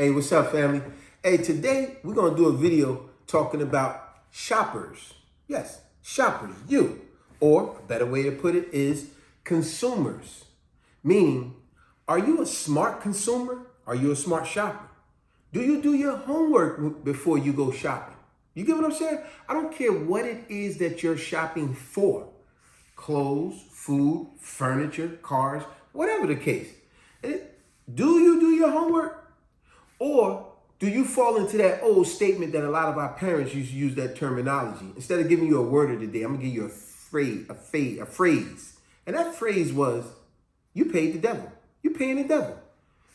Hey, what's up, family? Hey, today we're going to do a video talking about shoppers. Yes, shoppers, you. Or a better way to put it is consumers. Meaning, are you a smart consumer? Are you a smart shopper? Do you do your homework before you go shopping? You get what I'm saying? I don't care what it is that you're shopping for. Clothes, food, furniture, cars, whatever the case. Do you do your homework? Or do you fall into that old statement that a lot of our parents used to use that terminology? Instead of giving you a word of the day, I'm gonna give you a phrase. And that phrase was, you paid the devil. You're paying the devil.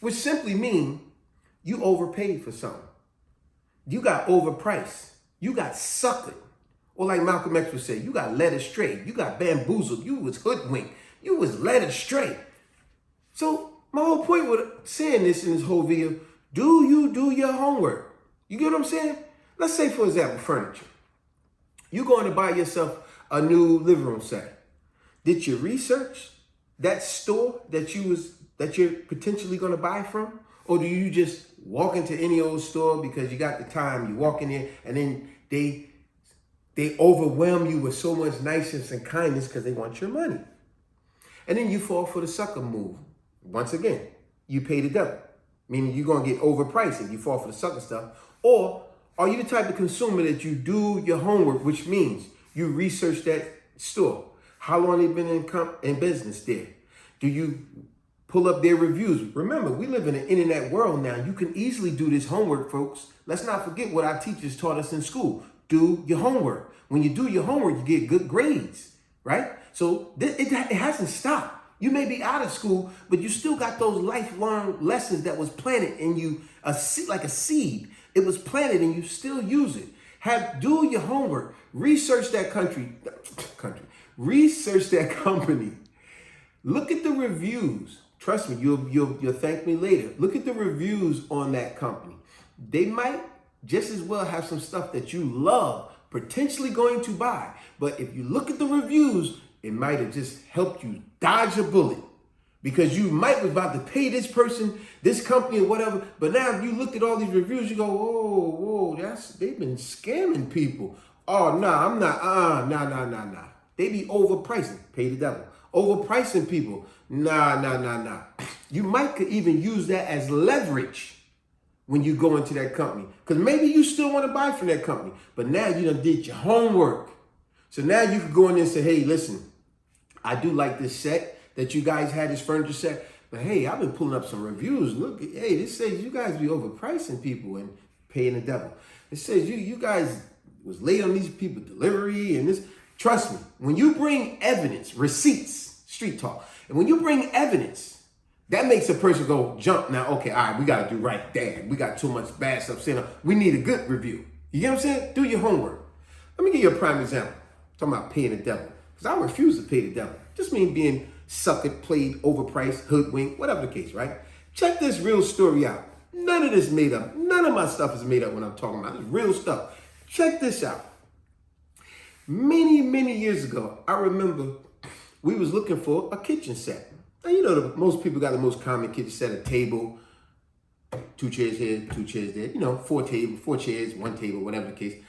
Which simply means you overpaid for something. You got overpriced. You got suckered. Or like Malcolm X would say, you got led astray. You got bamboozled. You was hoodwinked. You was led astray. So my whole point with saying this in this whole video, do you do your homework? You get what I'm saying? Let's say, for example, furniture. You're going to buy yourself a new living room set. Did you research that store that you're potentially going to buy from? Or do you just walk into any old store because you got the time, you walk in there and then they overwhelm you with so much niceness and kindness because they want your money. And then you fall for the sucker move. Once again, you pay the devil. Meaning you're going to get overpriced if you fall for the sucker stuff. Or are you the type of consumer that you do your homework, which means you research that store? How long they've been in business there? Do you pull up their reviews? Remember, we live in an internet world now. You can easily do this homework, folks. Let's not forget what our teachers taught us in school. Do your homework. When you do your homework, you get good grades, right? So it hasn't stopped. You may be out of school, but you still got those lifelong lessons that was planted in you, like a seed. It was planted and you still use it. Do your homework. Research that research that company. Look at the reviews. Trust me, you'll thank me later. Look at the reviews on that company. They might just as well have some stuff that you love, potentially going to buy. But if you look at the reviews, it might have just helped you dodge a bullet because you might be about to pay this person, this company or whatever. But now if you look at all these reviews, you go, whoa, they've been scamming people. Oh, no, I'm not, nah. They be overpricing, pay the devil. Overpricing people, nah. You might could even use that as leverage when you go into that company. Because maybe you still want to buy from that company, but now you done did your homework. So now you can go in there and say, hey, listen, I do like this set that you guys had, this furniture set, but hey, I've been pulling up some reviews. Look, hey, this says you guys be overpricing people and paying the devil. It says you guys was late on these people delivery and this. Trust me, when you bring evidence, receipts, street talk, and when you bring evidence, that makes a person go jump. Now, okay, all right, we got to do right. Dad, we got too much bad stuff saying we need a good review. You get what I'm saying? Do your homework. Let me give you a prime example. I'm talking about paying the devil. Because I refuse to pay the devil. Just mean being suckered, played, overpriced, hoodwinked, whatever the case, right? Check this real story out. None of this made up. None of my stuff is made up when I'm talking about. It's real stuff. Check this out. Many years ago, I remember we was looking for a kitchen set. Now, you know, most people got the most common kitchen set, a table, 2 chairs here, 2 chairs there, you know, 4 chairs, 1 table, whatever the case.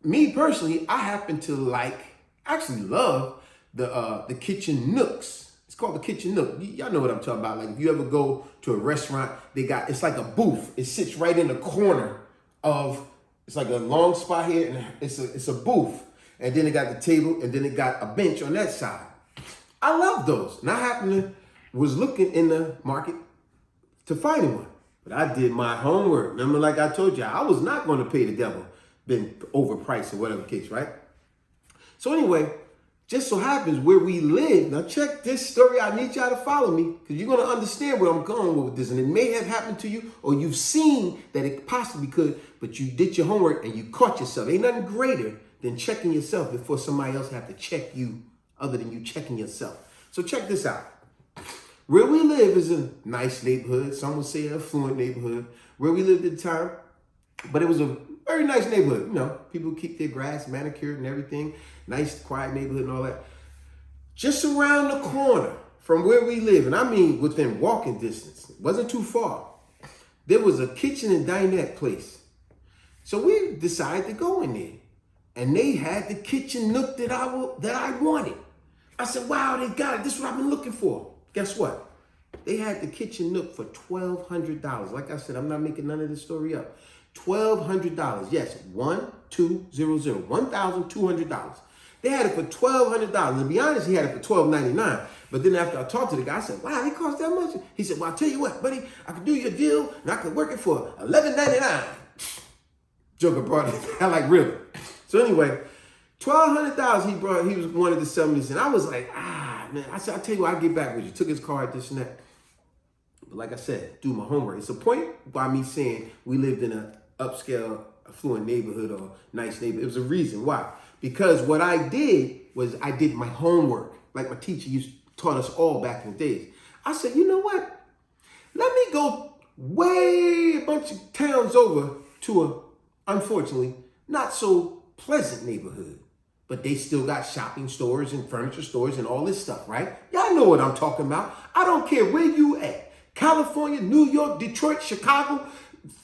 Me personally, I happen to actually love the kitchen nooks. It's called the kitchen nook. Y'all know what I'm talking about. Like if you ever go to a restaurant, it's like a booth. It sits right in the corner it's like a long spot here, and it's a booth. And then it got the table, and then it got a bench on that side. I love those. And I was looking in the market to find one. But I did my homework. Remember, like I told you, I was not going to pay the devil, been overpriced or whatever case, right? So anyway, just so happens where we live. Now check this story. I need y'all to follow me because you're going to understand where I'm going with this. And it may have happened to you, or you've seen that it possibly could, but you did your homework and you caught yourself. Ain't nothing greater than checking yourself before somebody else have to check you other than you checking yourself. So check this out. Where we live is a nice neighborhood. Some would say an affluent neighborhood. Where we lived at the time, but it was a very nice neighborhood. You know, people keep their grass manicured and everything. Nice, quiet neighborhood and all that. Just around the corner from where we live, and I mean within walking distance, it wasn't too far, there was a kitchen and dinette place. So we decided to go in there. And they had the kitchen nook that I wanted. I said, wow, they got it. This is what I've been looking for. Guess what? They had the kitchen nook for $1,200. Like I said, I'm not making none of this story up. $1,200. Yes, $1,200. They had it for $1,200. To be honest, he had it for $1,299. But then after I talked to the guy, I said, wow, they cost that much? He said, well, I'll tell you what, buddy, I can do your deal and I can work it for $1,199. Joker brought it. I like, really? So anyway, $1,200 he wanted to sell me this. And I was like, man, I said, I'll tell you what, I'll get back with you. Took his card, this and that. But like I said, do my homework. It's a point by me saying we lived in an upscale, affluent neighborhood or nice neighborhood. It was a reason why. Because what I did was I did my homework. Like my teacher taught us all back in the days. I said, you know what? Let me go way a bunch of towns over to a, unfortunately, not so pleasant neighborhood, but they still got shopping stores and furniture stores and all this stuff, right? Y'all know what I'm talking about. I don't care where you at. California, New York, Detroit, Chicago,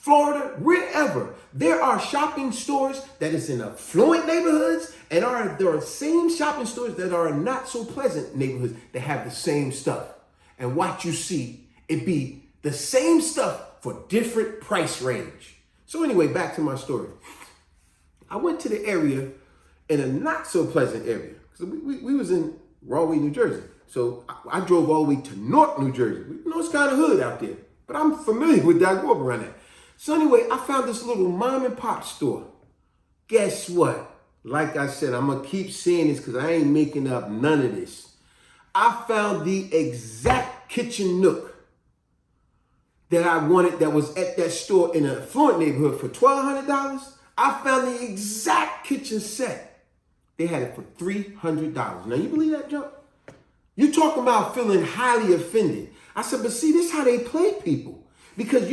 Florida, wherever. There are shopping stores that is in affluent neighborhoods and there are same shopping stores that are in not so pleasant neighborhoods that have the same stuff. And what you see, it be the same stuff for different price range. So anyway, back to my story. I went to the area in a not so pleasant area. So we was in Rahway, New Jersey. So I drove all the way to Newark, New Jersey. You know, it's kind of hood out there, but I'm familiar with that. I grew up around there. So anyway, I found this little mom and pop store. Guess what? Like I said, I'm gonna keep saying this because I ain't making up none of this. I found the exact kitchen nook that I wanted that was at that store in an affluent neighborhood for $1,200. I found the exact kitchen set. They had it for $300. Now, you believe that, Joe? You talking about feeling highly offended. I said, but see, this is how they play people. Because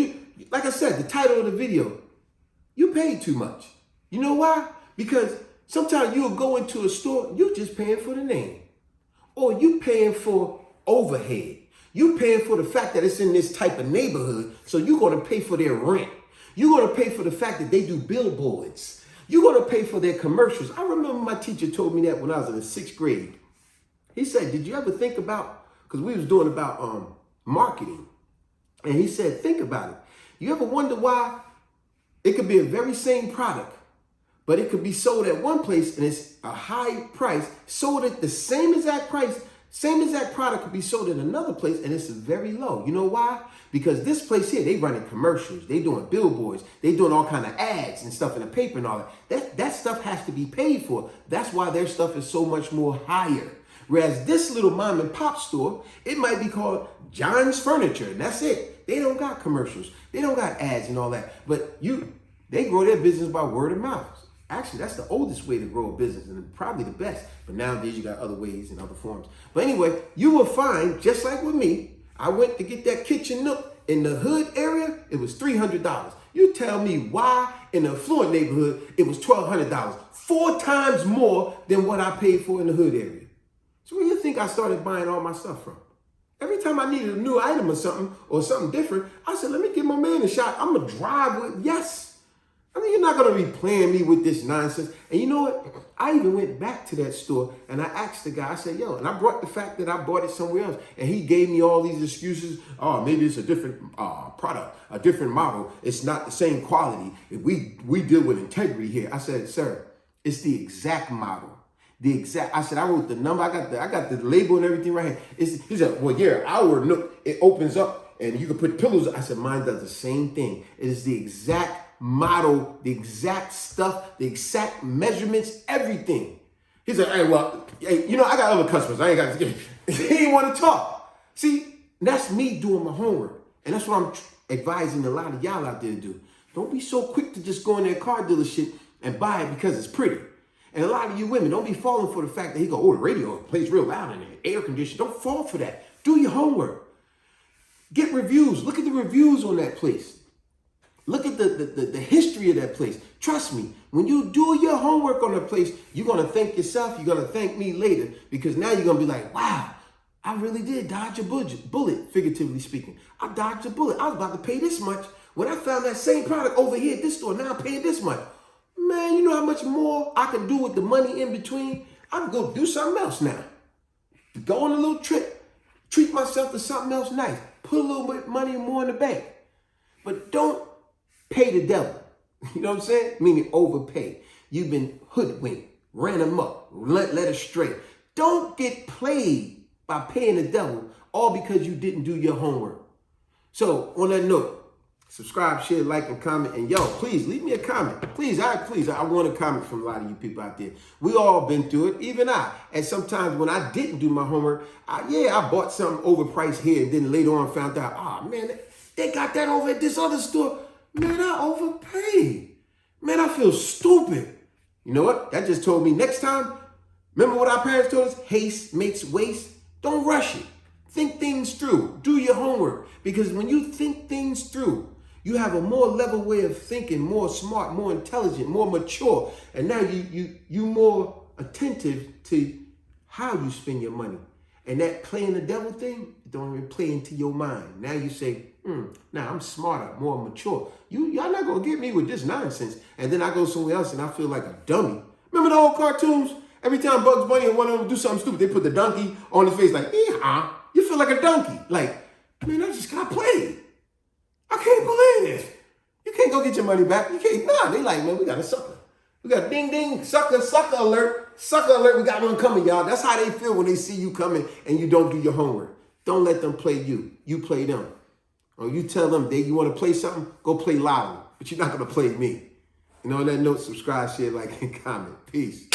like I said, the title of the video, you paid too much. You know why? Because sometimes you'll go into a store, you're just paying for the name. Or you paying for overhead. You paying for the fact that it's in this type of neighborhood, so you're going to pay for their rent. You're going to pay for the fact that they do billboards. You're going to pay for their commercials. I remember my teacher told me that when I was in the 6th grade. He said, did you ever think about, because we was doing about marketing. And he said, think about it. You ever wonder why it could be a very same product, but it could be sold at one place and it's a high price, sold at the same exact price, same exact product could be sold in another place and it's very low. You know why? Because this place here, they running commercials, they doing billboards, they doing all kind of ads and stuff in the paper and all that. That stuff has to be paid for. That's why their stuff is so much more higher. Whereas this little mom and pop store, it might be called John's Furniture, and that's it. They don't got commercials. They don't got ads and all that. But they grow their business by word of mouth. Actually, that's the oldest way to grow a business and probably the best. But nowadays, you got other ways and other forms. But anyway, you will find, just like with me, I went to get that kitchen nook in the hood area. It was $300. You tell me why in the affluent neighborhood, it was $1,200. 4 times more than what I paid for in the hood area. So where do you think I started buying all my stuff from? Every time I needed a new item or something different, I said, let me give my man a shot. I'm going to drive with, yes. I mean, you're not going to be playing me with this nonsense. And you know what? I even went back to that store and I asked the guy, I said, yo, and I brought the fact that I bought it somewhere else. And he gave me all these excuses. Oh, maybe it's a different product, a different model. It's not the same quality. We deal with integrity here. I said, sir, it's the exact model. I said, I wrote the number. I got the label and everything right here. He said, well, yeah, our nook, it opens up and you can put pillows. I said, mine does the same thing. It is the exact model, the exact stuff, the exact measurements, everything. He said, hey, well, hey, you know, I got other customers. I ain't got to, he didn't want to talk. See, that's me doing my homework. And that's what I'm advising a lot of y'all out there to do. Don't be so quick to just go in that car dealership and buy it because it's pretty. And a lot of you women, don't be falling for the fact that he go, oh, the radio plays real loud in there, air conditioning. Don't fall for that. Do your homework. Get reviews. Look at the reviews on that place. Look at the history of that place. Trust me, when you do your homework on the place, you're going to thank yourself. You're going to thank me later because now you're going to be like, wow, I really did dodge a bullet, figuratively speaking. I dodged a bullet. I was about to pay this much When I found that same product over here at this store, now I'm paying this much. Man, you know how much more I can do with the money in between? I can go do something else now. Go on a little trip. Treat myself to something else nice. Put a little bit money more in the bank. But don't pay the devil. You know what I'm saying? Meaning overpay. You've been hoodwinked, ran amok, led astray. Don't get played by paying the devil all because you didn't do your homework. So on that note, subscribe, share, like, and comment. And yo, please leave me a comment. Please, I want a comment from a lot of you people out there. We all been through it, even I. And sometimes when I didn't do my homework, I bought something overpriced here, and then later on found out, man, they got that over at this other store. Man, I overpaid. Man, I feel stupid. You know what? That just told me next time, remember what our parents told us? Haste makes waste. Don't rush it. Think things through. Do your homework. Because when you think things through, you have a more level way of thinking, more smart, more intelligent, more mature. And now you more attentive to how you spend your money. And that playing the devil thing don't even play into your mind. Now you say, now I'm smarter, more mature. Y'all not going to get me with this nonsense. And then I go somewhere else and I feel like a dummy. Remember the old cartoons? Every time Bugs Bunny and one of them do something stupid, they put the donkey on his face like, you feel like a donkey. Like, man, I just got played. I can't believe this. You can't go get your money back. You can't. Nah, they like, man, we got a sucker. We got ding, ding, sucker alert. Sucker alert, we got one coming, y'all. That's how they feel when they see you coming and you don't do your homework. Don't let them play you. You play them. Or you tell them you want to play something, go play loud. But you're not going to play me. And on that note, subscribe, share, like, and comment. Peace.